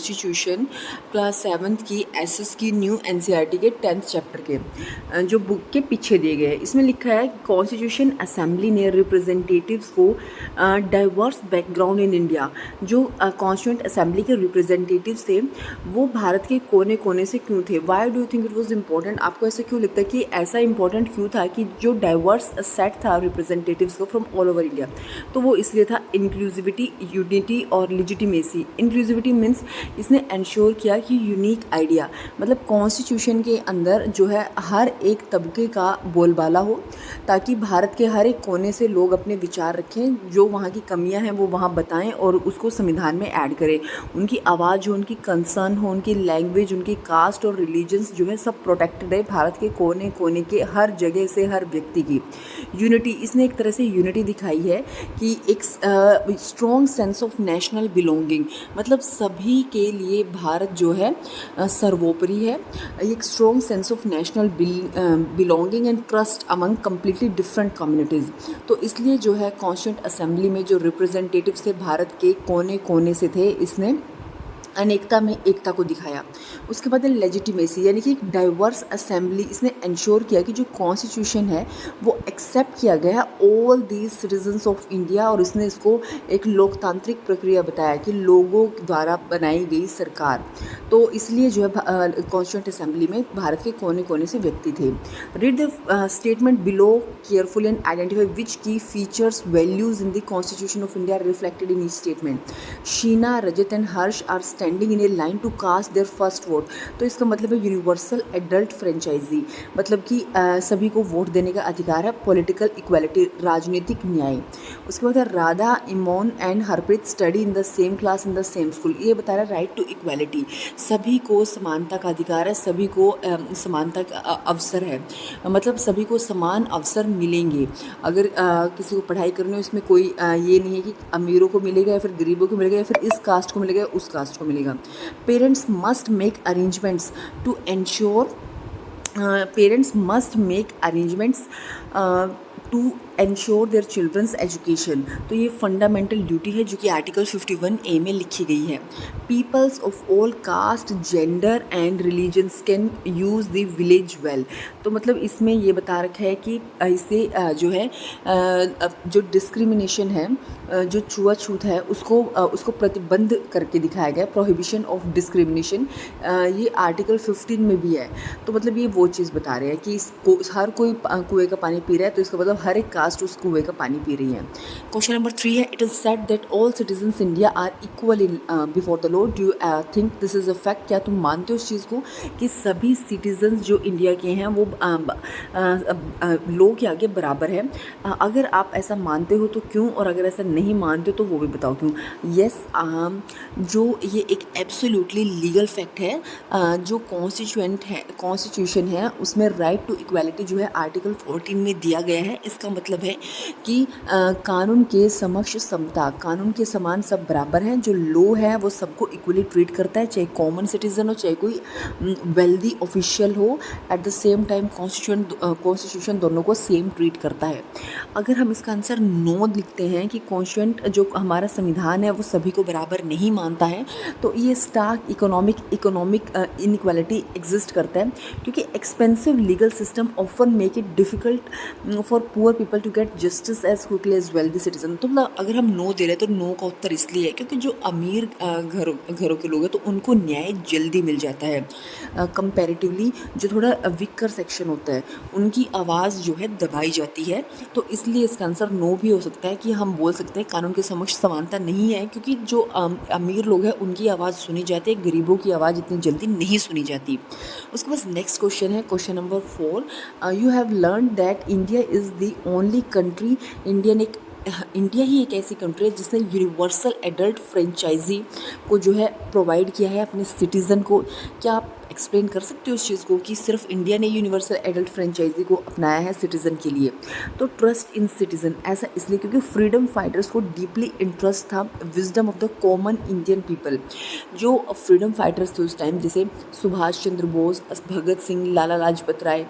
Constitution class 7th की SS की new NCERT के 10th चैप्टर के जो बुक के पीछे दिए गए हैं। इसमें लिखा है कॉन्स्टिट्यूशन असेंबली ने रिप्रेजेंटेटिव्स को डाइवर्स बैकग्राउंड इन इंडिया। जो कॉन्स्टिट्यूंट असेंबली के रिप्रेजेंटेटिव्स थे वो भारत के कोने कोने से क्यों थे? Why do you think it was important? आपको ऐसा क्यों लगता है कि ऐसा इंपॉर्टेंट क्यों था कि जो डाइवर्स सेट था रिप्रेजेंटेटिव्स को फ्रॉम ऑल ओवर इंडिया? तो वो इसलिए था इंक्लूसिविटी, यूनिटी और लिजिटिमेसी। इंक्लूसिविटी मीन्स इसने इंश्योर किया कि यूनिक आइडिया, मतलब कॉन्स्टिट्यूशन के अंदर जो है हर एक तबके का बोलबाला हो, ताकि भारत के हर एक कोने से लोग अपने विचार रखें, जो वहाँ की कमियां हैं वो वहाँ बताएं और उसको संविधान में ऐड करें। उनकी आवाज़ हो, उनकी कंसर्न हो, उनकी लैंग्वेज, उनकी कास्ट और रिलीजन्स जो है सब प्रोटेक्टेड है भारत के कोने कोने के हर जगह से, हर व्यक्ति की यूनिटी। इसने एक तरह से यूनिटी दिखाई है कि एक strong sense of national belonging, मतलब सभी के लिए भारत जो है सर्वोपरि है। एक strong sense of national belonging and trust among completely different communities. तो इसलिए जो है कॉन्स्टिट्यूंट असेंबली में जो रिप्रेजेंटेटिव्स थे भारत के कोने कोने से थे, इसने अनेकता में एकता को दिखाया। उसके बाद लेजिटिमेसी, यानी कि एक डाइवर्स असेंबली, इसने इंश्योर किया कि जो कॉन्स्टिट्यूशन है वो एक्सेप्ट किया गया all these citizens of India, और इसने इसको एक लोकतांत्रिक प्रक्रिया बताया कि लोगों द्वारा बनाई गई सरकार। तो इसलिए जो है कॉन्स्टिट्यूंट असेंबली में भारत के कोने कोने से व्यक्ति थे। Read the statement below carefully and identify which key features values in the Constitution of India reflected in each statement. Sheena, Rajat and Harsh are standing in a line to cast their first vote. तो इसका मतलब है universal adult franchise, मतलब कि सभी को vote देने का अधिकार है, पॉलिटिकल इक्वालिटी, राजनीतिक न्याय। उसके बाद Radha, Imon and Harpreet study in the same class in the same school. ये बता रहा है राइट टू इक्वालिटी, सभी को समानता का अधिकार है, सभी को समानता का अवसर है, मतलब सभी को समान अवसर मिलेंगे। अगर किसी को पढ़ाई करनी हो, इसमें कोई ये नहीं है कि अमीरों को मिलेगा या फिर गरीबों को मिलेगा या फिर इस कास्ट को मिलेगा या उस कास्ट को मिलेगा। Parents must make arrangements to ensure to ensure their children's education. तो ये फंडामेंटल ड्यूटी है जो कि आर्टिकल 51A में लिखी गई है। Peoples of all caste, gender and religions can use the village well. तो मतलब इसमें ये बता रखा है कि इससे जो है जो डिस्क्रिमिनेशन है, जो छुआछूत है, उसको प्रतिबंध करके दिखाया गया, प्रोहिबिशन ऑफ डिस्क्रिमिनेशन। ये आर्टिकल 15 में भी है। तो मतलब ये वो चीज़ बता रहे हैं कि हर कोई कुएं का पानी पी रहा है, तो इसका मतलब हर एक कास्ट उस कुएं का पानी पी रही है। क्वेश्चन नंबर 3 है, it is said that all citizens India are equal in before the law. Do you think this is a fact? क्या तुम मानते हो उस चीज़ को कि सभी सिटीजन्स जो इंडिया के हैं वो लॉ के आगे बराबर है? अगर आप ऐसा मानते हो तो क्यों, और अगर ऐसा नहीं मानते हो तो वो भी बताओ क्यों। यस, जो ये एक एब्सोल्युटली लीगल फैक्ट है। जो कॉन्स्टिट्यूशन है उसमें राइट टू इक्वालिटी जो है आर्टिकल 14 में दिया गया है। इसका मतलब है कि कानून के समक्ष समता, कानून के समान सब बराबर हैं। जो लॉ है वो सबको इक्वली ट्रीट करता है, चाहे कॉमन सिटीजन हो, चाहे कोई वेल्दी ऑफिशियल हो। At the same time constitution दोनों को सेम ट्रीट करता है। अगर हम इसका आंसर नो लिखते हैं कि कॉन्स्टिट्यूशन जो हमारा संविधान है वो सभी को बराबर नहीं मानता है, तो ये स्टार्क इकोनॉमिक इनइक्वालिटी एग्जिस्ट करता है, क्योंकि expensive legal system often make it difficult for poor people to get justice as quickly as wealthy citizen. तो मतलब अगर हम नो दे रहे हैं तो नो का उत्तर इसलिए है क्योंकि जो अमीर घरों के लोग हैं तो उनको न्याय जल्दी मिल जाता है। कंपैरेटिवली जो थोड़ा वीकर सेक्शन होता है उनकी आवाज़ जो है दबाई जाती है। तो इसलिए इसका आंसर नो भी हो सकता है कि हम बोल सकते हैं कानून के समक्ष समानता नहीं है, क्योंकि जो अमीर लोग हैं उनकी आवाज़ सुनी जाती है, गरीबों की आवाज़ इतनी जल्दी नहीं सुनी जाती। उसके बाद नेक्स्ट क्वेश्चन है, question number 4। You have learn that India is the only country, India ही एक ऐसी कंट्री है जिसने यूनिवर्सल एडल्ट फ्रेंचाइजी को जो है प्रोवाइड किया है अपने सिटीज़न को। क्या आप एक्सप्लेन कर सकते हो उस चीज़ को कि सिर्फ इंडिया ने यूनिवर्सल एडल्ट फ्रेंचाइजी को अपनाया है सिटीज़न के लिए? तो ट्रस्ट इन सिटीज़न, ऐसा इसलिए क्योंकि फ्रीडम फाइटर्स को डीपली इंटरेस्ट था wisdom of the common Indian people. जो फ्रीडम फाइटर्स थे उस टाइम, जैसे सुभाष चंद्र बोस, भगत सिंह, लाला लाजपत राय,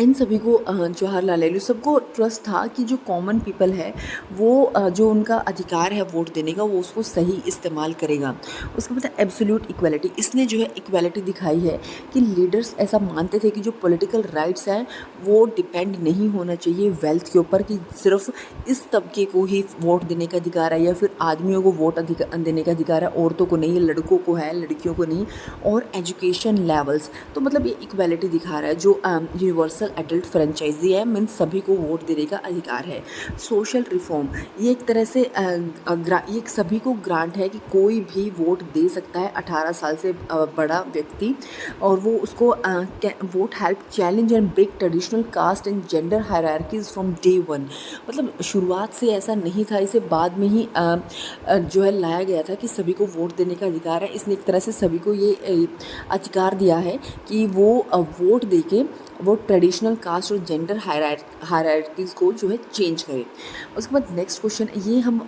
इन सभी को जवाहरलाल नेहरू सबको ट्रस्ट था कि जो कॉमन पीपल है वो जो उनका अधिकार है वोट देने का वो उसको सही इस्तेमाल करेगा। उसके बाद एब्सोल्यूट इक्वालिटी, इसने जो है इक्वालिटी दिखाई है कि लीडर्स ऐसा मानते थे कि जो पॉलिटिकल राइट्स हैं वो डिपेंड नहीं होना चाहिए वेल्थ के ऊपर, कि सिर्फ इस तबके को ही वोट देने का अधिकार है या फिर आदमियों को वोट देने का अधिकार है, औरतों को नहीं, लड़कों को है, लड़कियों को नहीं। और एजुकेशन लेवल्स, तो मतलब ये इक्वालिटी दिखा रहा है। जो यूनिवर्सल एडल्ट फ्रेंचाइजी है, मीन सभी को वोट देने का अधिकार है। सोशल रिफॉर्म, ये एक तरह से ये एक सभी को ग्रांट है कि कोई भी वोट दे सकता है, 18 साल से बड़ा व्यक्ति, और वो उसको vote help challenge and break traditional caste and gender hierarchies from day one. मतलब शुरुआत से ऐसा नहीं था, इसे बाद में ही जो है लाया गया था कि सभी को वोट देने का अधिकार है। इसने एक तरह से सभी को ये अधिकार दिया है कि वो वोट देके वो ट्रेडिशनल कास्ट और जेंडर हायरार्कीज को जो है चेंज करे। उसके बाद नेक्स्ट क्वेश्चन, ये हम